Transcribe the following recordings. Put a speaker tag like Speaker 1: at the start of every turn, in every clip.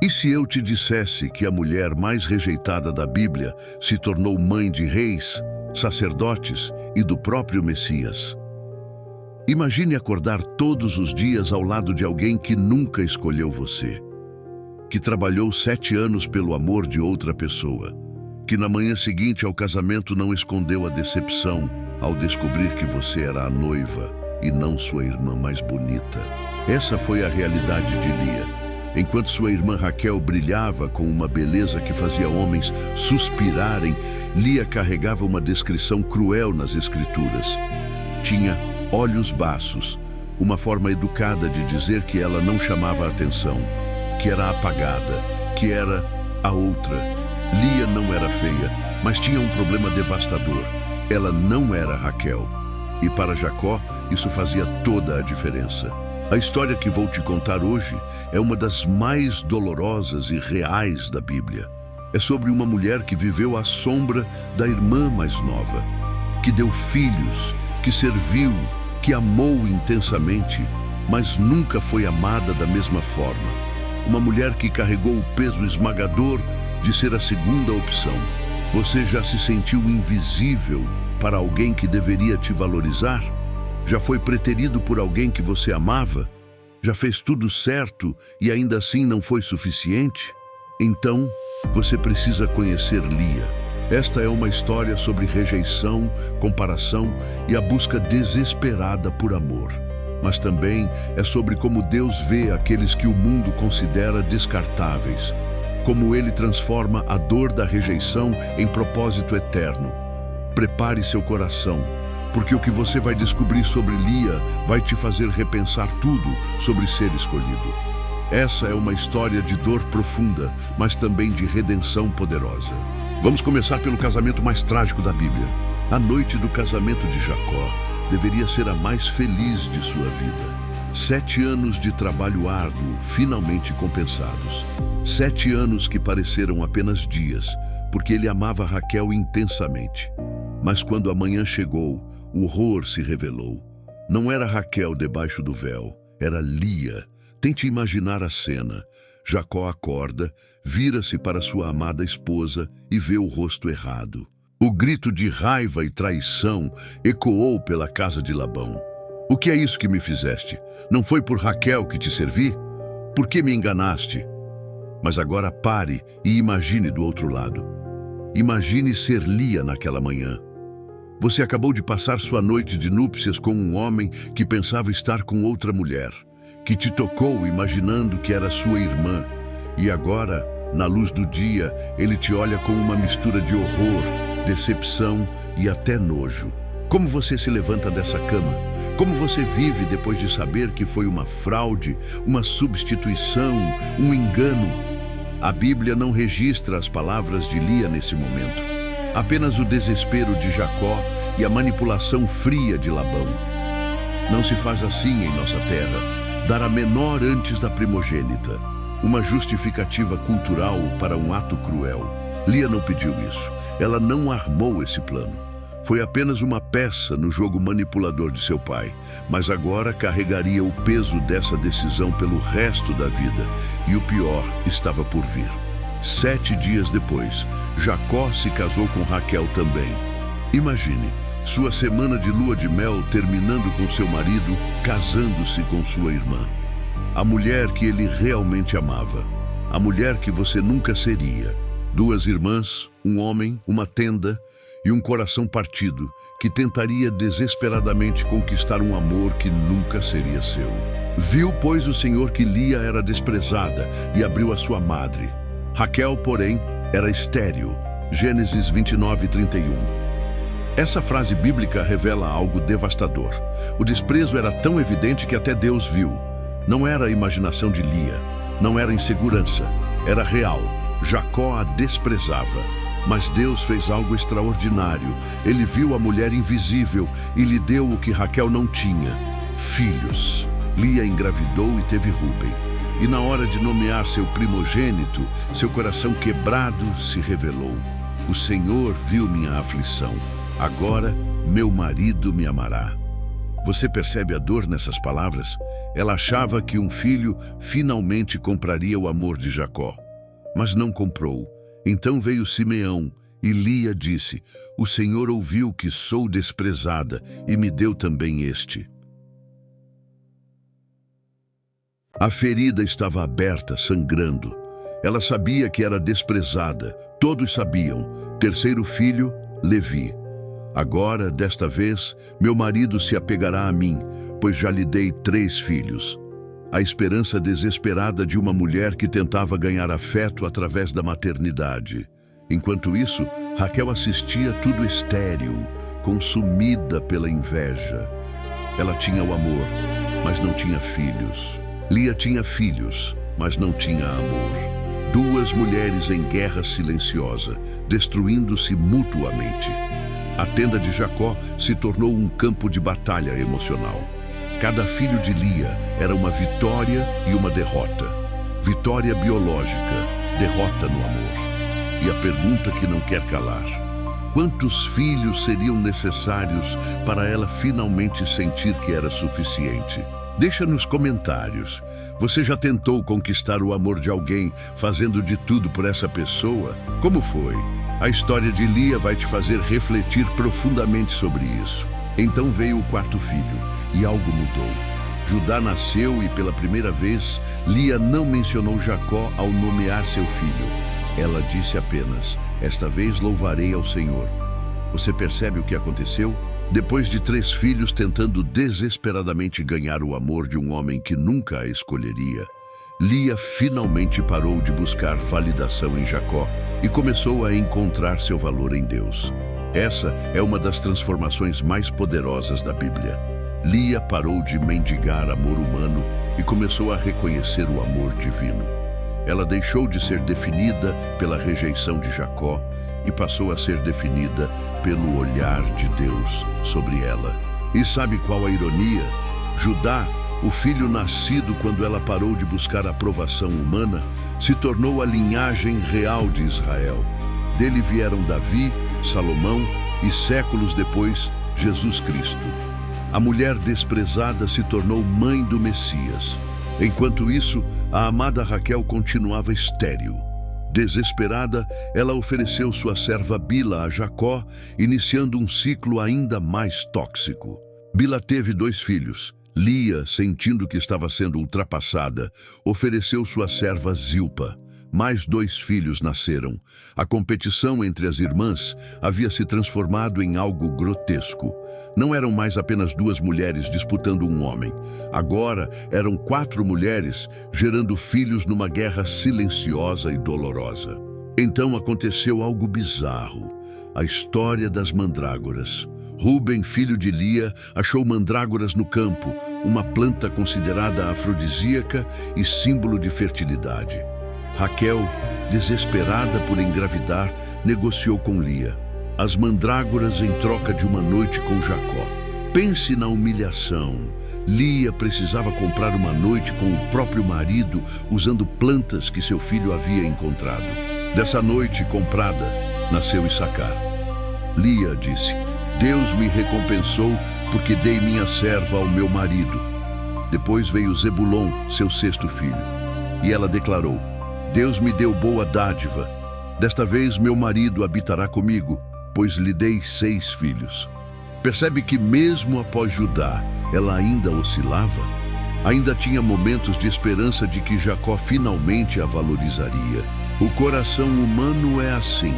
Speaker 1: E se eu te dissesse que a mulher mais rejeitada da Bíblia se tornou mãe de reis, sacerdotes e do próprio Messias? Imagine acordar todos os dias ao lado de alguém que nunca escolheu você, que trabalhou 7 anos pelo amor de outra pessoa, que na manhã seguinte ao casamento não escondeu a decepção ao descobrir que você era a noiva e não sua irmã mais bonita. Essa foi a realidade de Lia. Enquanto sua irmã Raquel brilhava com uma beleza que fazia homens suspirarem, Lia carregava uma descrição cruel nas Escrituras. Tinha olhos baços, uma forma educada de dizer que ela não chamava a atenção, que era apagada, que era a outra. Lia não era feia, mas tinha um problema devastador. Ela não era Raquel. E para Jacó, isso fazia toda a diferença. A história que vou te contar hoje é uma das mais dolorosas e reais da Bíblia. É sobre uma mulher que viveu à sombra da irmã mais nova, que deu filhos, que serviu, que amou intensamente, mas nunca foi amada da mesma forma. Uma mulher que carregou o peso esmagador de ser a segunda opção. Você já se sentiu invisível para alguém que deveria te valorizar? Já foi preterido por alguém que você amava? Já fez tudo certo e ainda assim não foi suficiente? Então, você precisa conhecer Lia. Esta é uma história sobre rejeição, comparação e a busca desesperada por amor. Mas também é sobre como Deus vê aqueles que o mundo considera descartáveis. Como Ele transforma a dor da rejeição em propósito eterno. Prepare seu coração, porque o que você vai descobrir sobre Lia vai te fazer repensar tudo sobre ser escolhido. Essa é uma história de dor profunda, mas também de redenção poderosa. Vamos começar pelo casamento mais trágico da Bíblia. A noite do casamento de Jacó deveria ser a mais feliz de sua vida. 7 anos de trabalho árduo, finalmente compensados. 7 anos que pareceram apenas dias, porque ele amava Raquel intensamente. Mas quando a manhã chegou, o horror se revelou. Não era Raquel debaixo do véu, era Lia. Tente imaginar a cena. Jacó acorda, vira-se para sua amada esposa e vê o rosto errado. O grito de raiva e traição ecoou pela casa de Labão. O que é isso que me fizeste? Não foi por Raquel que te servi? Por que me enganaste? Mas agora pare e imagine do outro lado. Imagine ser Lia naquela manhã. Você acabou de passar sua noite de núpcias com um homem que pensava estar com outra mulher, que te tocou imaginando que era sua irmã. E agora, na luz do dia, ele te olha com uma mistura de horror, decepção e até nojo. Como você se levanta dessa cama? Como você vive depois de saber que foi uma fraude, uma substituição, um engano? A Bíblia não registra as palavras de Lia nesse momento. Apenas o desespero de Jacó e a manipulação fria de Labão. Não se faz assim em nossa terra, dar a menor antes da primogênita. Uma justificativa cultural para um ato cruel. Lia não pediu isso. Ela não armou esse plano. Foi apenas uma peça no jogo manipulador de seu pai, mas agora carregaria o peso dessa decisão pelo resto da vida, e o pior estava por vir. 7 dias depois, Jacó se casou com Raquel também. Imagine, sua semana de lua de mel terminando com seu marido, casando-se com sua irmã. A mulher que ele realmente amava. A mulher que você nunca seria. 2 irmãs, um homem, uma tenda e um coração partido, que tentaria desesperadamente conquistar um amor que nunca seria seu. Viu, pois, o Senhor que Lia era desprezada e abriu a sua madre. Raquel, porém, era estéril. Gênesis 29:31. Essa frase bíblica revela algo devastador. O desprezo era tão evidente que até Deus viu. Não era a imaginação de Lia, não era insegurança, era real. Jacó a desprezava. Mas Deus fez algo extraordinário. Ele viu a mulher invisível e lhe deu o que Raquel não tinha: filhos. Lia engravidou e teve Rúben. E na hora de nomear seu primogênito, seu coração quebrado se revelou. O Senhor viu minha aflição. Agora meu marido me amará. Você percebe a dor nessas palavras? Ela achava que um filho finalmente compraria o amor de Jacó, mas não comprou. Então veio Simeão e Lia disse: o Senhor ouviu que sou desprezada e me deu também este. A ferida estava aberta, sangrando. Ela sabia que era desprezada. Todos sabiam. Terceiro filho, Levi. Agora, desta vez, meu marido se apegará a mim, pois já lhe dei 3 filhos. A esperança desesperada de uma mulher que tentava ganhar afeto através da maternidade. Enquanto isso, Raquel assistia tudo estéril, consumida pela inveja. Ela tinha o amor, mas não tinha filhos. Lia tinha filhos, mas não tinha amor. 2 mulheres em guerra silenciosa, destruindo-se mutuamente. A tenda de Jacó se tornou um campo de batalha emocional. Cada filho de Lia era uma vitória e uma derrota. Vitória biológica, derrota no amor. E a pergunta que não quer calar: quantos filhos seriam necessários para ela finalmente sentir que era suficiente? Deixa nos comentários. Você já tentou conquistar o amor de alguém fazendo de tudo por essa pessoa? Como foi? A história de Lia vai te fazer refletir profundamente sobre isso. Então veio o 4º filho, e algo mudou. Judá nasceu e pela primeira vez, Lia não mencionou Jacó ao nomear seu filho. Ela disse apenas: esta vez louvarei ao Senhor. Você percebe o que aconteceu? Depois de 3 filhos tentando desesperadamente ganhar o amor de um homem que nunca a escolheria, Lia finalmente parou de buscar validação em Jacó e começou a encontrar seu valor em Deus. Essa é uma das transformações mais poderosas da Bíblia. Lia parou de mendigar amor humano e começou a reconhecer o amor divino. Ela deixou de ser definida pela rejeição de Jacó e passou a ser definida pelo olhar de Deus sobre ela. E sabe qual a ironia? Judá, o filho nascido quando ela parou de buscar aprovação humana, se tornou a linhagem real de Israel. Dele vieram Davi, Salomão e, séculos depois, Jesus Cristo. A mulher desprezada se tornou mãe do Messias. Enquanto isso, a amada Raquel continuava estéril. Desesperada, ela ofereceu sua serva Bila a Jacó, iniciando um ciclo ainda mais tóxico. Bila teve 2 filhos. Lia, sentindo que estava sendo ultrapassada, ofereceu sua serva Zilpa. Mais 2 filhos nasceram. A competição entre as irmãs havia se transformado em algo grotesco. Não eram mais apenas 2 mulheres disputando um homem. Agora eram 4 mulheres gerando filhos numa guerra silenciosa e dolorosa. Então aconteceu algo bizarro. A história das mandrágoras. Rúben, filho de Lia, achou mandrágoras no campo, uma planta considerada afrodisíaca e símbolo de fertilidade. Raquel, desesperada por engravidar, negociou com Lia as mandrágoras em troca de uma noite com Jacó. Pense na humilhação. Lia precisava comprar uma noite com o próprio marido usando plantas que seu filho havia encontrado. Dessa noite comprada, nasceu Issacar. Lia disse: Deus me recompensou porque dei minha serva ao meu marido. Depois veio Zebulon, seu 6º filho. E ela declarou: Deus me deu boa dádiva. Desta vez meu marido habitará comigo, pois lhe dei 6 filhos. Percebe que mesmo após Judá, ela ainda oscilava? Ainda tinha momentos de esperança de que Jacó finalmente a valorizaria. O coração humano é assim.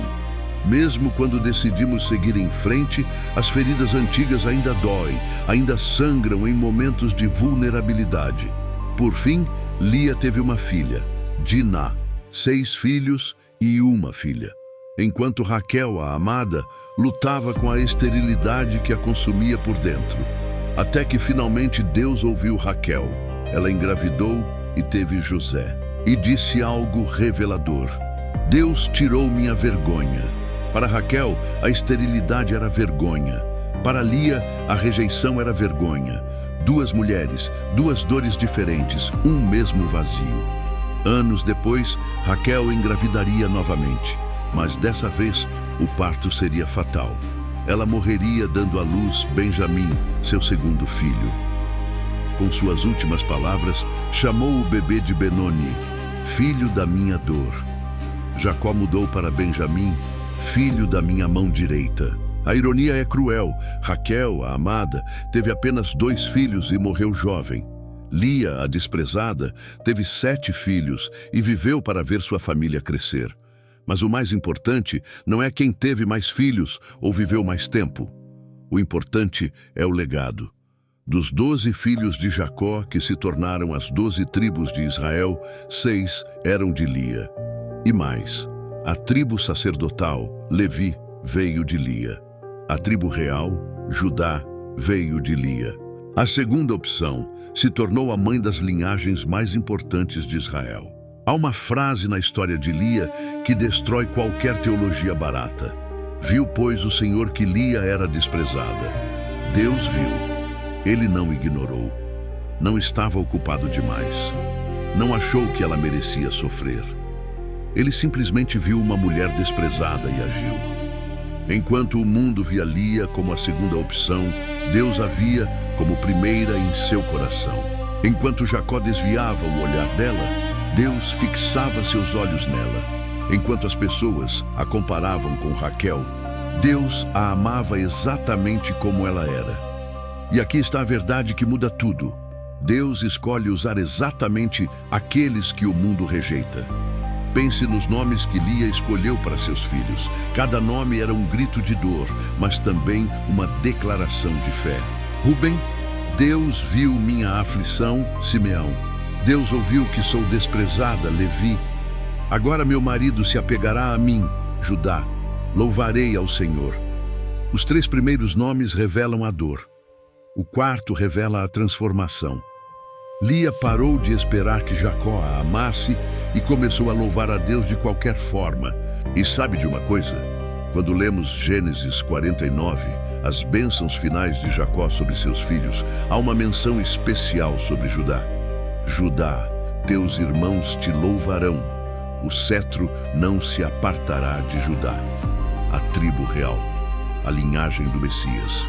Speaker 1: Mesmo quando decidimos seguir em frente, as feridas antigas ainda doem, ainda sangram em momentos de vulnerabilidade. Por fim, Lia teve uma filha, Diná, 6 filhos e uma filha. Enquanto Raquel, a amada, lutava com a esterilidade que a consumia por dentro. Até que finalmente Deus ouviu Raquel. Ela engravidou e teve José. E disse algo revelador: Deus tirou minha vergonha. Para Raquel, a esterilidade era vergonha. Para Lia, a rejeição era vergonha. 2 mulheres, 2 dores diferentes, um mesmo vazio. Anos depois, Raquel engravidaria novamente, mas dessa vez o parto seria fatal. ela morreria dando à luz Benjamim, seu segundo filho. Com suas últimas palavras, chamou o bebê de Benoni, filho da minha dor. Jacó mudou para Benjamim, filho da minha mão direita. A ironia é cruel. Raquel, a amada, teve apenas 2 filhos e morreu jovem. Lia, a desprezada, teve 7 filhos e viveu para ver sua família crescer. Mas o mais importante não é quem teve mais filhos ou viveu mais tempo. O importante é o legado. Dos 12 filhos de Jacó, que se tornaram as 12 tribos de Israel, 6 eram de Lia. E mais, a tribo sacerdotal, Levi, veio de Lia. A tribo real, Judá, veio de Lia. A segunda opção se tornou a mãe das linhagens mais importantes de Israel. Há uma frase na história de Lia que destrói qualquer teologia barata. Viu, pois, o Senhor que Lia era desprezada. Deus viu. Ele não ignorou. Não estava ocupado demais. Não achou que ela merecia sofrer. Ele simplesmente viu uma mulher desprezada e agiu. Enquanto o mundo via Lia como a segunda opção, Deus a via como primeira em seu coração. Enquanto Jacó desviava o olhar dela, Deus fixava seus olhos nela. Enquanto as pessoas a comparavam com Raquel, Deus a amava exatamente como ela era. E aqui está a verdade que muda tudo. Deus escolhe usar exatamente aqueles que o mundo rejeita. Pense nos nomes que Lia escolheu para seus filhos. Cada nome era um grito de dor, mas também uma declaração de fé. Ruben, Deus viu minha aflição, Simeão. Deus ouviu que sou desprezada, Levi. Agora meu marido se apegará a mim, Judá. Louvarei ao Senhor. Os 3 primeiros nomes revelam a dor. O 4º revela a transformação. Lia parou de esperar que Jacó a amasse e começou a louvar a Deus de qualquer forma. E sabe de uma coisa? Quando lemos Gênesis 49, as bênçãos finais de Jacó sobre seus filhos, há uma menção especial sobre Judá. Judá, teus irmãos te louvarão. O cetro não se apartará de Judá. A tribo real, a linhagem do Messias.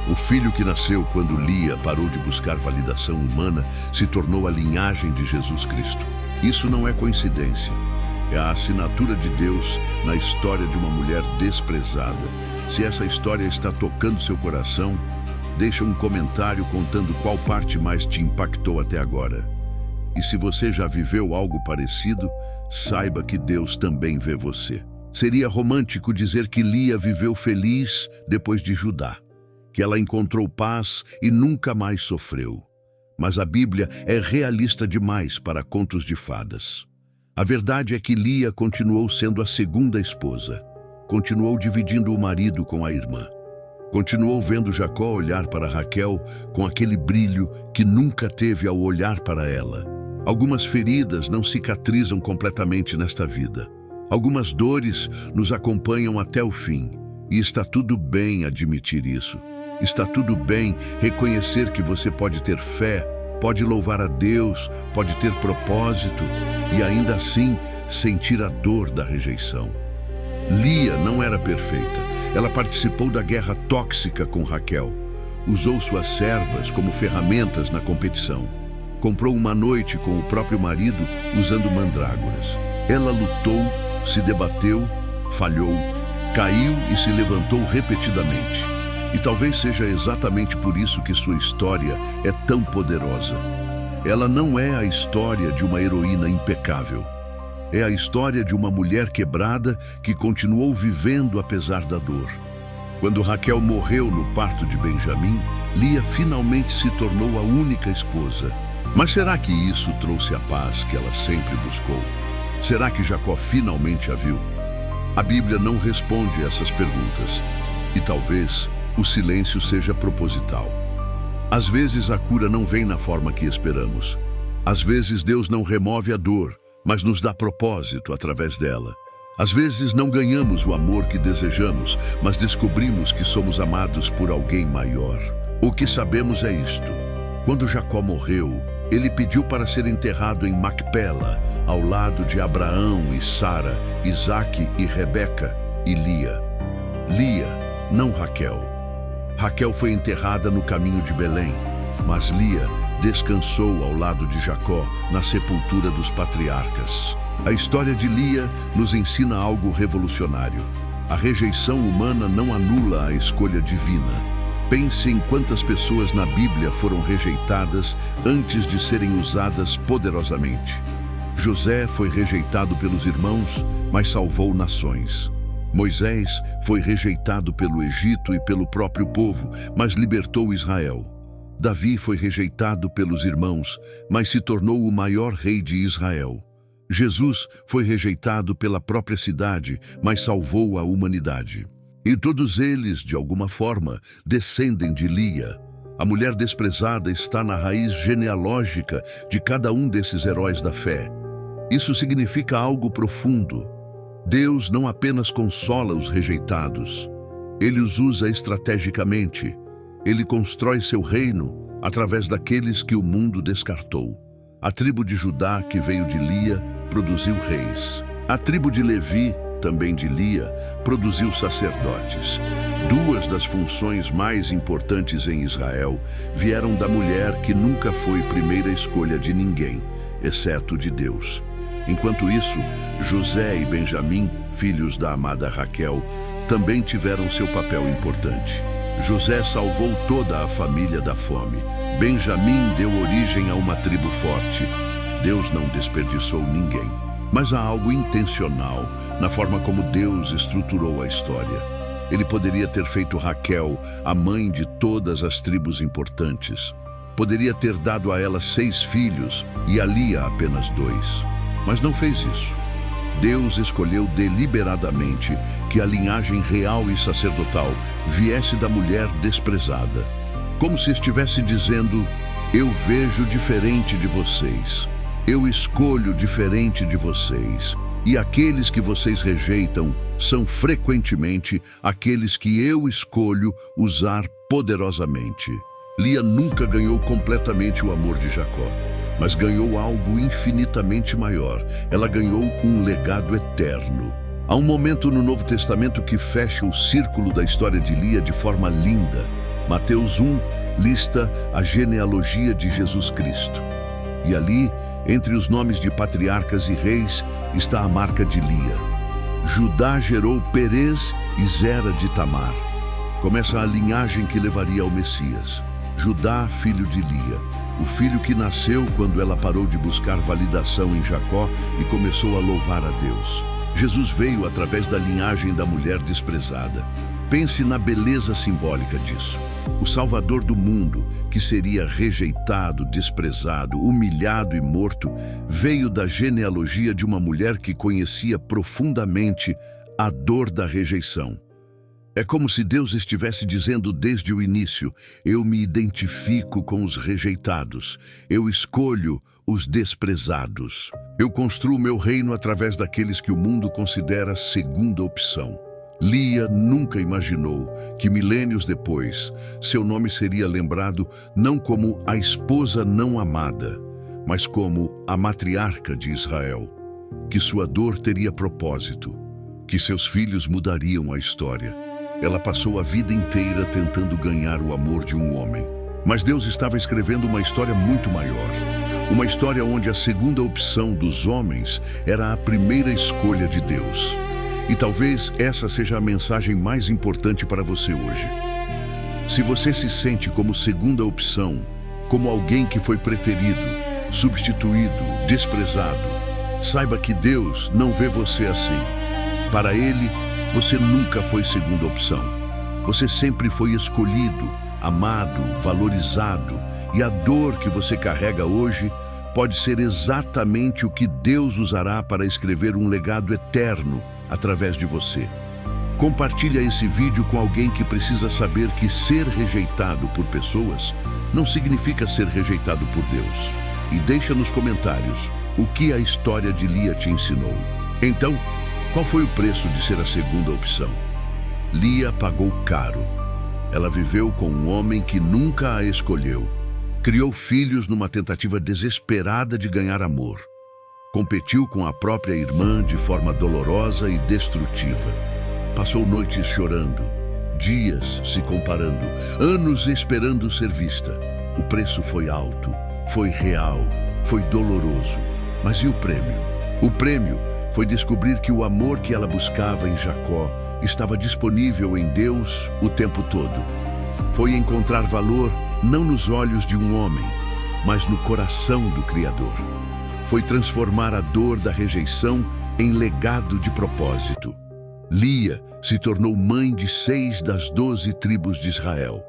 Speaker 1: O filho que nasceu quando Lia parou de buscar validação humana se tornou a linhagem de Jesus Cristo. Isso não é coincidência. É a assinatura de Deus na história de uma mulher desprezada. Se essa história está tocando seu coração, deixa um comentário contando qual parte mais te impactou até agora. E se você já viveu algo parecido, saiba que Deus também vê você. Seria romântico dizer que Lia viveu feliz depois de Judá, que ela encontrou paz e nunca mais sofreu. Mas a Bíblia é realista demais para contos de fadas. A verdade é que Lia continuou sendo a segunda esposa, continuou dividindo o marido com a irmã, continuou vendo Jacó olhar para Raquel com aquele brilho que nunca teve ao olhar para ela. Algumas feridas não cicatrizam completamente nesta vida. Algumas dores nos acompanham até o fim. E está tudo bem admitir isso. Está tudo bem reconhecer que você pode ter fé, pode louvar a Deus, pode ter propósito e ainda assim sentir a dor da rejeição. Lia não era perfeita. Ela participou da guerra tóxica com Raquel. Usou suas servas como ferramentas na competição. Comprou uma noite com o próprio marido usando mandrágoras. Ela lutou, se debateu, falhou, caiu e se levantou repetidamente. E talvez seja exatamente por isso que sua história é tão poderosa. Ela não é a história de uma heroína impecável. É a história de uma mulher quebrada que continuou vivendo apesar da dor. Quando Raquel morreu no parto de Benjamim, Lia finalmente se tornou a única esposa. Mas será que isso trouxe a paz que ela sempre buscou? Será que Jacó finalmente a viu? A Bíblia não responde essas perguntas. E talvez o silêncio seja proposital. Às vezes a cura não vem na forma que esperamos. Às vezes Deus não remove a dor, mas nos dá propósito através dela. Às vezes não ganhamos o amor que desejamos, mas descobrimos que somos amados por alguém maior. O que sabemos é isto. Quando Jacó morreu, ele pediu para ser enterrado em Macpela, ao lado de Abraão e Sara, Isaque e Rebeca e Lia. Lia, não Raquel. Raquel foi enterrada no caminho de Belém, mas Lia descansou ao lado de Jacó na sepultura dos patriarcas. A história de Lia nos ensina algo revolucionário. A rejeição humana não anula a escolha divina. Pense em quantas pessoas na Bíblia foram rejeitadas antes de serem usadas poderosamente. José foi rejeitado pelos irmãos, mas salvou nações. Moisés foi rejeitado pelo Egito e pelo próprio povo, mas libertou Israel. Davi foi rejeitado pelos irmãos, mas se tornou o maior rei de Israel. Jesus foi rejeitado pela própria cidade, mas salvou a humanidade. E todos eles, de alguma forma, descendem de Lia. A mulher desprezada está na raiz genealógica de cada um desses heróis da fé. Isso significa algo profundo. Deus não apenas consola os rejeitados, Ele os usa estrategicamente. Ele constrói seu reino através daqueles que o mundo descartou. A tribo de Judá, que veio de Lia, produziu reis. A tribo de Levi, também de Lia, produziu sacerdotes. Duas das funções mais importantes em Israel vieram da mulher que nunca foi primeira escolha de ninguém, exceto de Deus. Enquanto isso, José e Benjamim, filhos da amada Raquel, também tiveram seu papel importante. José salvou toda a família da fome. Benjamim deu origem a uma tribo forte. Deus não desperdiçou ninguém. Mas há algo intencional na forma como Deus estruturou a história. Ele poderia ter feito Raquel a mãe de todas as tribos importantes. Poderia ter dado a ela 6 filhos e a Lia apenas 2. Mas não fez isso. Deus escolheu deliberadamente que a linhagem real e sacerdotal viesse da mulher desprezada. Como se estivesse dizendo: eu vejo diferente de vocês. Eu escolho diferente de vocês. E aqueles que vocês rejeitam são frequentemente aqueles que eu escolho usar poderosamente. Lia nunca ganhou completamente o amor de Jacó, mas ganhou algo infinitamente maior. Ela ganhou um legado eterno. Há um momento no Novo Testamento que fecha o círculo da história de Lia de forma linda. Mateus 1 lista a genealogia de Jesus Cristo. E ali, entre os nomes de patriarcas e reis, está a marca de Lia. Judá gerou Perez e Zera de Tamar. Começa a linhagem que levaria ao Messias. Judá, filho de Lia, o filho que nasceu quando ela parou de buscar validação em Jacó e começou a louvar a Deus. Jesus veio através da linhagem da mulher desprezada. Pense na beleza simbólica disso. O Salvador do mundo, que seria rejeitado, desprezado, humilhado e morto, veio da genealogia de uma mulher que conhecia profundamente a dor da rejeição. É como se Deus estivesse dizendo desde o início: eu me identifico com os rejeitados, eu escolho os desprezados. Eu construo meu reino através daqueles que o mundo considera segunda opção. Lia nunca imaginou que milênios depois, seu nome seria lembrado não como a esposa não amada, mas como a matriarca de Israel, que sua dor teria propósito, que seus filhos mudariam a história. Ela passou a vida inteira tentando ganhar o amor de um homem. Mas Deus estava escrevendo uma história muito maior. Uma história onde a segunda opção dos homens era a primeira escolha de Deus. E talvez essa seja a mensagem mais importante para você hoje. Se você se sente como segunda opção, como alguém que foi preterido, substituído, desprezado, saiba que Deus não vê você assim. Para Ele, você nunca foi segunda opção. Você sempre foi escolhido, amado, valorizado, e a dor que você carrega hoje pode ser exatamente o que Deus usará para escrever um legado eterno através de você. Compartilha esse vídeo com alguém que precisa saber que ser rejeitado por pessoas não significa ser rejeitado por Deus. E deixa nos comentários o que a história de Lia te ensinou. Então, qual foi o preço de ser a segunda opção? Lia pagou caro. Ela viveu com um homem que nunca a escolheu. Criou filhos numa tentativa desesperada de ganhar amor. Competiu com a própria irmã de forma dolorosa e destrutiva. Passou noites chorando, dias se comparando, anos esperando ser vista. O preço foi alto, foi real, foi doloroso. Mas e o prêmio? O prêmio foi descobrir que o amor que ela buscava em Jacó estava disponível em Deus o tempo todo. Foi encontrar valor não nos olhos de um homem, mas no coração do Criador. Foi transformar a dor da rejeição em legado de propósito. Lia se tornou mãe de 6 das 12 tribos de Israel.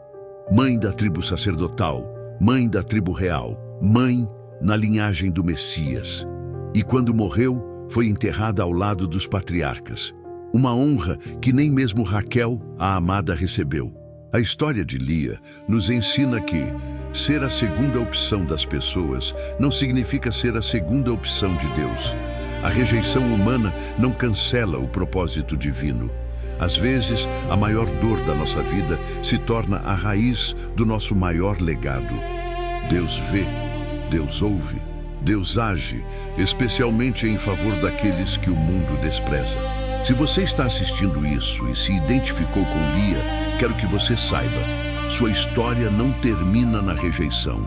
Speaker 1: Mãe da tribo sacerdotal, mãe da tribo real, mãe na linhagem do Messias. E quando morreu, foi enterrada ao lado dos patriarcas. Uma honra que nem mesmo Raquel, a amada, recebeu. A história de Lia nos ensina que ser a segunda opção das pessoas não significa ser a segunda opção de Deus. A rejeição humana não cancela o propósito divino. Às vezes, a maior dor da nossa vida se torna a raiz do nosso maior legado. Deus vê, Deus ouve, Deus age, especialmente em favor daqueles que o mundo despreza. Se você está assistindo isso e se identificou com Lia, quero que você saiba, sua história não termina na rejeição.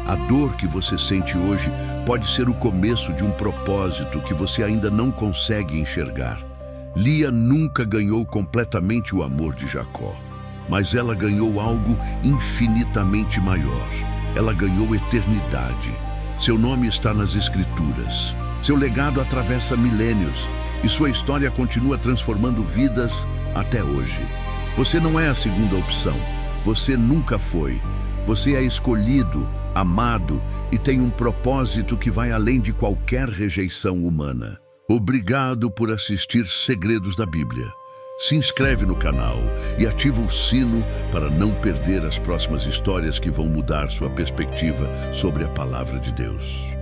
Speaker 1: A dor que você sente hoje pode ser o começo de um propósito que você ainda não consegue enxergar. Lia nunca ganhou completamente o amor de Jacó, mas ela ganhou algo infinitamente maior. Ela ganhou eternidade. Seu nome está nas Escrituras. Seu legado atravessa milênios e sua história continua transformando vidas até hoje. Você não é a segunda opção. Você nunca foi. Você é escolhido, amado e tem um propósito que vai além de qualquer rejeição humana. Obrigado por assistir Segredos da Bíblia. Se inscreve no canal e ativa o sino para não perder as próximas histórias que vão mudar sua perspectiva sobre a Palavra de Deus.